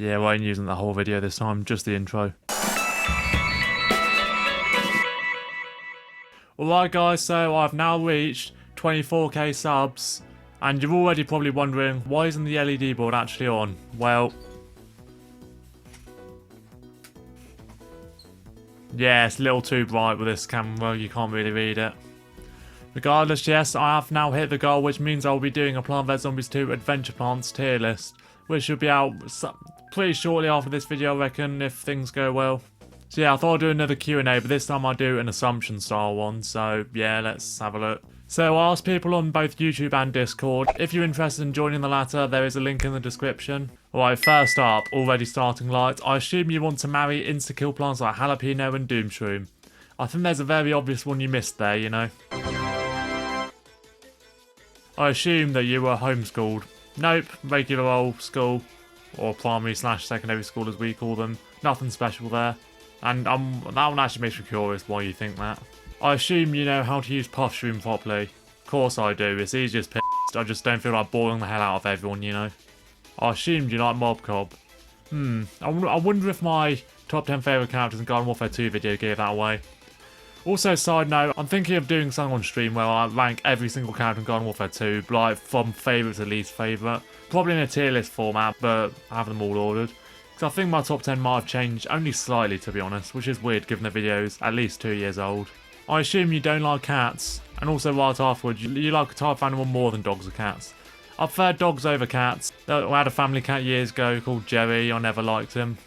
Yeah, we ain't using the whole video this time, just the intro. Alright guys, so I've now reached 24k subs, and you're already probably wondering, why isn't the LED board actually on? Well, yeah, it's a little too bright with this camera, you can't really read it. Regardless, yes, I have now hit the goal, which means I'll be doing a Plant vs Zombies 2 Adventure Plants tier list, which should be out pretty shortly after this video, I reckon, if things go well. So yeah, I thought I'd do another Q&A, but this time I'll do an assumption style one, so yeah, let's have a look. So I asked people on both YouTube and Discord, if you're interested in joining the latter, there is a link in the description. Alright, first up, already starting light, I assume you want to marry insta-kill plants like Jalapeno and Doomshroom. I think there's a very obvious one you missed there, you know. I assume that you were homeschooled. Nope, regular old school, or primary/secondary school as we call them. Nothing special there. And that one actually makes me curious why you think that. I assume you know how to use Puffshroom properly. Of course I do, it's easy as piss. I just don't feel like boring the hell out of everyone, you know. I assumed you like Mobcob. I wonder if my top 10 favourite characters in Garden Warfare 2 video gave that away. Also, side note, I'm thinking of doing something on stream where I rank every single character in Garden Warfare 2, like from favourite to least favourite. Probably in a tier list format, but I have them all ordered. Because I think my top 10 might have changed only slightly, to be honest, which is weird given the video's at least 2 years old. I assume you don't like cats, and also right afterwards, you like a type of animal more than dogs or cats. I prefer dogs over cats. I had a family cat years ago called Jerry, I never liked him.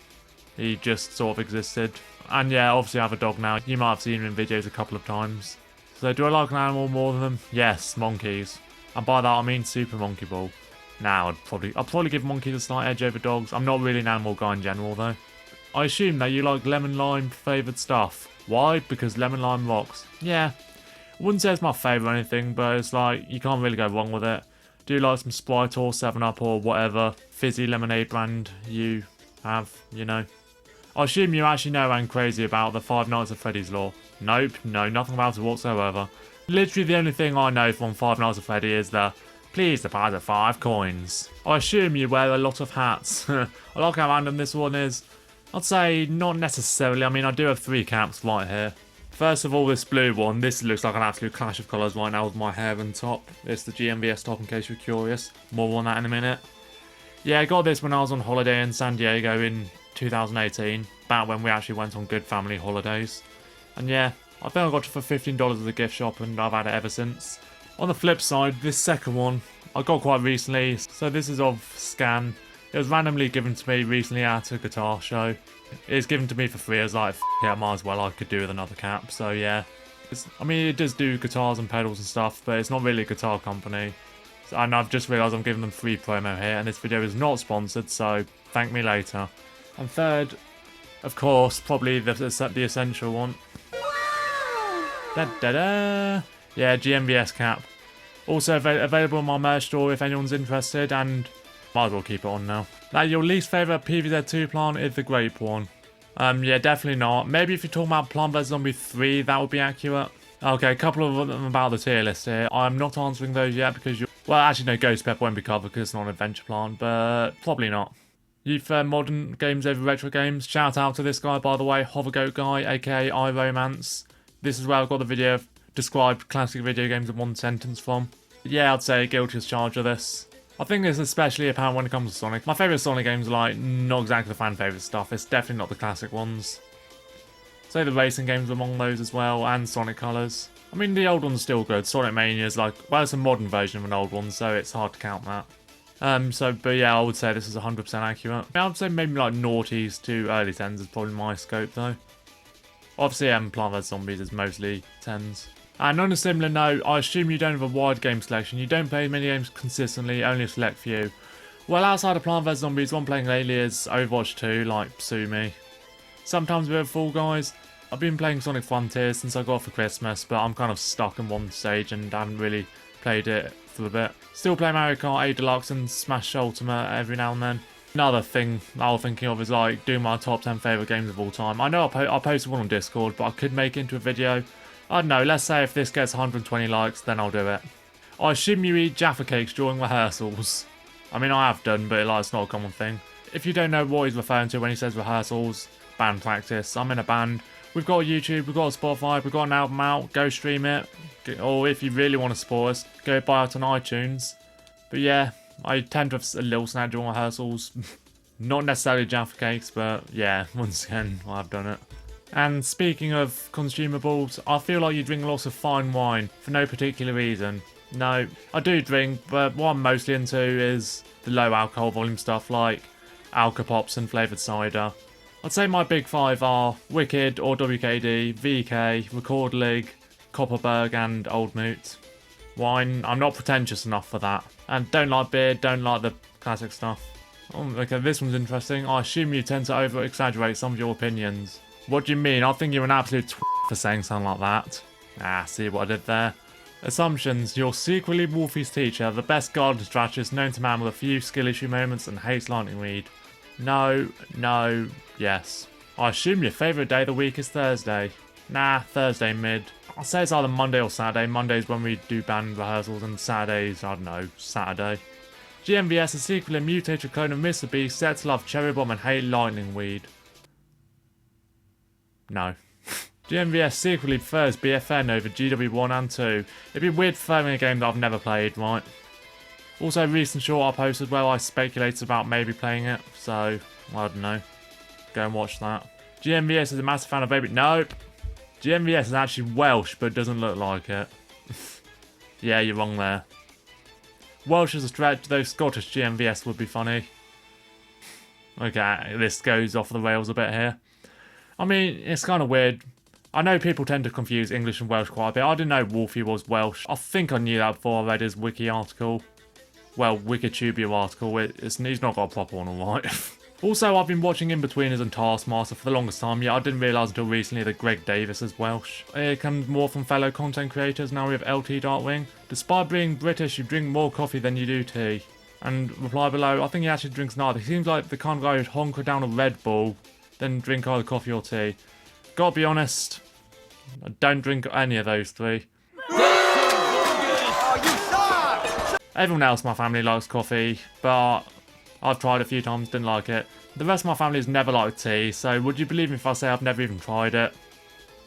He just sort of existed. And yeah, obviously I have a dog now. You might have seen him in videos a couple of times. So do I like an animal more than them? Yes, monkeys. And by that I mean Super Monkey Ball. Now I'd probably give monkeys a slight edge over dogs. I'm not really an animal guy in general though. I assume that you like lemon lime flavoured stuff. Why? Because lemon lime rocks. Yeah. I wouldn't say it's my favourite or anything, but it's like you can't really go wrong with it. Do you like some Sprite or 7-Up or whatever fizzy lemonade brand you have, you know? I assume you actually know I'm crazy about the Five Nights at Freddy's lore. Nope, no, nothing about it whatsoever. Literally the only thing I know from Five Nights at Freddy is the please deposit 5 coins. I assume you wear a lot of hats. I like how random this one is. I'd say not necessarily, I mean I do have 3 caps right here. First of all, this blue one, this looks like an absolute clash of colours right now with my hair and top. It's the GMVS top in case you're curious. More on that in a minute. Yeah, I got this when I was on holiday in San Diego in 2018, back when we actually went on good family holidays. And yeah, I think I got it for $15 at the gift shop and I've had it ever since. On the flip side, this second one, I got quite recently, so this is of Scan. It was randomly given to me recently at a guitar show. It was given to me for free, I was like, yeah, I might as well, I could do with another cap, so yeah. I mean, it does do guitars and pedals and stuff, but it's not really a guitar company. And I've just realised I'm giving them free promo here, and this video is not sponsored, so thank me later. And third, of course, probably the essential one. Wow. Da-da-da! Yeah, GMVS cap. Also available on my merch store if anyone's interested, and might as well keep it on now. Now, your least favourite PvZ2 plant is the grape one. Yeah, definitely not. Maybe if you're talking about Plant vs Zombies 3, that would be accurate. Okay, a couple of them about the tier list here. I'm not answering those yet because you're... Well, actually, no, Ghost Pepper won't be covered because it's not an adventure plant, but probably not. You prefer modern games over retro games? Shout out to this guy, by the way, Hovergoat Guy, aka iRomance. This is where I've got the video described classic video games in one sentence from. Yeah, I'd say guilty as charged of this. I think this is especially apparent when it comes to Sonic. My favourite Sonic games are like not exactly the fan favourite stuff. It's definitely not the classic ones. So the racing games among those as well, and Sonic Colors. I mean, the old one's still good. Sonic Mania is like, well, it's a modern version of an old one, so it's hard to count that. But yeah, I would say this is 100% accurate. I would say maybe like noughties to early 10s is probably my scope though. Obviously, Plant vs Zombies is mostly 10s. And on a similar note, I assume you don't have a wide game selection. You don't play many games consistently, only a select few. Well, outside of Plant vs Zombies, one playing lately is Overwatch 2, like, sue me. Sometimes a bit of Fall Guys. I've been playing Sonic Frontiers since I got it for Christmas, but I'm kind of stuck in one stage and haven't really played it for a bit. Still play Mario Kart 8 Deluxe and Smash Ultimate every now and then. Another thing I was thinking of is like doing my top 10 favourite games of all time. I know I posted one on Discord, but I could make it into a video. I don't know, let's say if this gets 120 likes, then I'll do it. I assume you eat Jaffa cakes during rehearsals. I mean, I have done, but like, it's not a common thing. if you don't know what he's referring to when he says rehearsals, band practice, I'm in a band. We've got a YouTube, we've got a Spotify, we've got an album out, go stream it. Or if you really want to support us, go buy it on iTunes. But yeah, I tend to have a little snag during rehearsals. Not necessarily Jaffa Cakes, but yeah, once again, I've done it. And speaking of consumables, I feel like you drink lots of fine wine for no particular reason. No, I do drink, but what I'm mostly into is the low alcohol volume stuff like Alka Pops and flavoured cider. I'd say my big five are Wicked or WKD, VK, Record League, Copperberg and Old Moot. Wine, I'm not pretentious enough for that. And don't like beer, don't like the classic stuff. Oh, okay, this one's interesting. I assume you tend to over-exaggerate some of your opinions. What do you mean? I think you're an absolute for saying something like that. Ah, see what I did there? Assumptions. You're secretly Wolfie's teacher, the best garden strategist known to man with a few skill issue moments and hates lightning weed. No, no, yes. I assume your favourite day of the week is Thursday. Nah, Thursday mid. I'll say it's either Monday or Saturday. Monday's when we do band rehearsals and Saturdays, I don't know, Saturday. GMVS is secretly a mutated clone of Mr. Beast, set to love cherry bomb and hate lightning weed. No. GMVS secretly prefers BFN over GW1 and 2. It'd be weird preferring a game that I've never played, right? Also, recent short I posted where I speculated about maybe playing it, so, I don't know. Go and watch that. GMVS is a massive fan of Baby... Nope! GMVS is actually Welsh, but doesn't look like it. Yeah, you're wrong there. Welsh is a stretch, though Scottish GMVS would be funny. Okay, this goes off the rails a bit here. I mean, it's kind of weird. I know people tend to confuse English and Welsh quite a bit. I didn't know Wolfie was Welsh. I think I knew that before I read his wiki article. Well, Wikitubia article. He's not got a proper one, alright. Also, I've been watching Inbetweeners and Taskmaster for the longest time, yet I didn't realise until recently that Greg Davis is Welsh. It comes more from fellow content creators. Now we have LT Darkwing. Despite being British, you drink more coffee than you do tea. And reply below, I think he actually drinks neither. He seems like the kind of guy who'd honker down a Red Bull, then drink either coffee or tea. Gotta be honest, I don't drink any of those three. Everyone else in my family likes coffee, but I've tried a few times, didn't like it. The rest of my family has never liked tea, so would you believe me if I say I've never even tried it?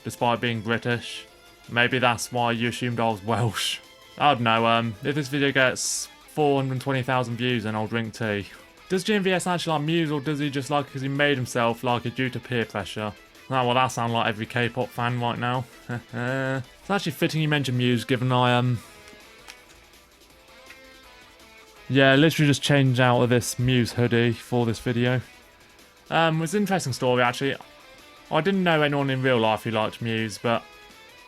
Despite being British. Maybe that's why you assumed I was Welsh. I don't know, if this video gets 420,000 views then I'll drink tea. Does GMVS actually like Muse, or does he just like it because he made himself like it due to peer pressure? Oh, well, that sounds like every K-pop fan right now. It's actually fitting you mentioned Muse, given I, yeah, literally just changed out of this Muse hoodie for this video. It's an interesting story, actually. I didn't know anyone in real life who liked Muse, but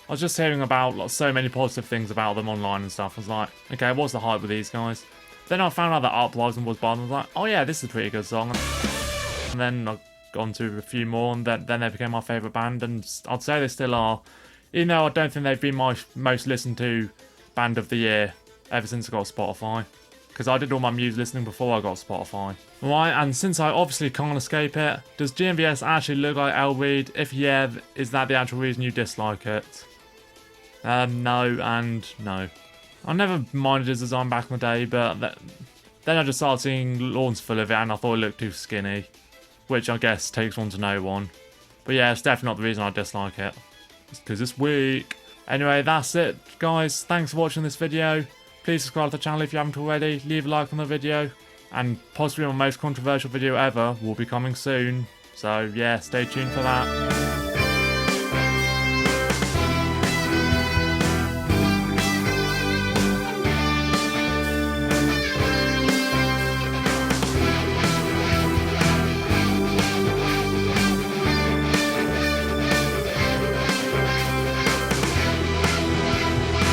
I was just hearing about like, so many positive things about them online and stuff. I was like, okay, what's the hype with these guys? Then I found out that Uprising was by them. I was like, oh yeah, this is a pretty good song. And then I got to a few more, and then they became my favourite band, and I'd say they still are. Even though I don't think they've been my most listened to band of the year ever since I got Spotify. Because I did all my Muse listening before I got Spotify. Right, and since I obviously can't escape it, does GMVS actually look like Elle Reid? If yeah, is that the actual reason you dislike it? No and no. I never minded his design back in the day, but then I just started seeing lawns full of it and I thought it looked too skinny. Which I guess takes one to know one. But yeah, it's definitely not the reason I dislike it. It's because it's weak. Anyway, that's it, guys. Thanks for watching this video. Please subscribe to the channel if you haven't already. Leave a like on the video. And possibly my most controversial video ever will be coming soon. So yeah, stay tuned for that.